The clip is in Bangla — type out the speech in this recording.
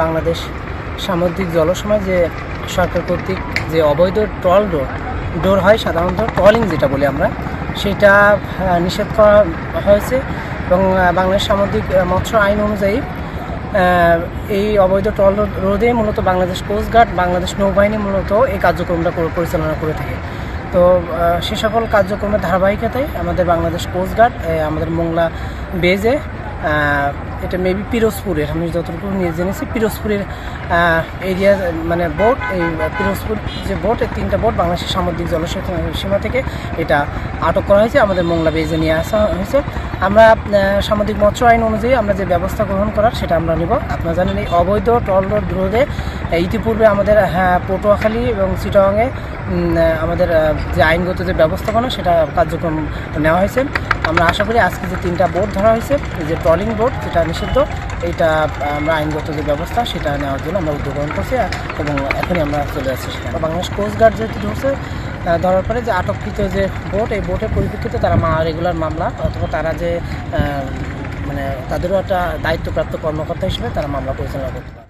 বাংলাদেশ সামুদ্রিক জলসীমায় যে সরকার কর্তৃক যে অবৈধ ডোর হয়, সাধারণত ট্রলিং যেটা বলি আমরা, সেটা নিষেধ করা হয়েছে এবং বাংলাদেশ সামুদ্রিক মৎস্য আইন অনুযায়ী এই অবৈধ ট্রল রোধে মূলত বাংলাদেশ কোস্টগার্ড, বাংলাদেশ নৌবাহিনী মূলত এই কার্যক্রমটা পরিচালনা করে থাকে। তো সে সকল কার্যক্রমের ধারাবাহিকতায় আমাদের বাংলাদেশ কোস্টগার্ড আমাদের মোংলা বেজে, এটা মেবি পিরোজপুরের, আমি যতটুকু নিয়ে জেনেছি পিরোজপুরের এরিয়া মানে বোট, এই পিরোজপুর যে বোট, এই 3টা বোট বাংলাদেশের সামুদ্রিক জলসীমা থেকে এটা আটক করা হয়েছে, আমাদের মোংলা বেজে নিয়ে আসা হয়েছে। আমরা সামুদ্রিক মৎস্য আইন অনুযায়ী আমরা যে ব্যবস্থা গ্রহণ করার সেটা আমরা নিব। আপনারা জানেন এই অবৈধ ট্রল রোধে ইতিপূর্বে আমাদের পটুয়াখালী এবং চিটাগাংয়ে আমাদের যে আইনগত যে ব্যবস্থাপনা সেটা কার্যক্রম নেওয়া হয়েছে। আমরা আশা করি আজকে যে 3টা বোট ধরা হয়েছে, যে ট্রলিং বোট যেটা নিষিদ্ধ, এইটা আমরা আইনগত যে ব্যবস্থা সেটা নেওয়ার জন্য আমরা উদ্যোগ গ্রহণ করছি এবং এখনই আমরা চলে যাচ্ছি সেটা। বাংলাদেশ কোস্টগার্ড যেহেতু ধরছে, ধরার পরে যে আটককৃত যে বোট, এই বোটের পরিপ্রেক্ষিতে তারা রেগুলার মামলা অথবা তারা যে মানে তাদেরও একটা দায়িত্বপ্রাপ্ত কর্মকর্তা হিসেবে তারা মামলা পরিচালনা করতে পারে।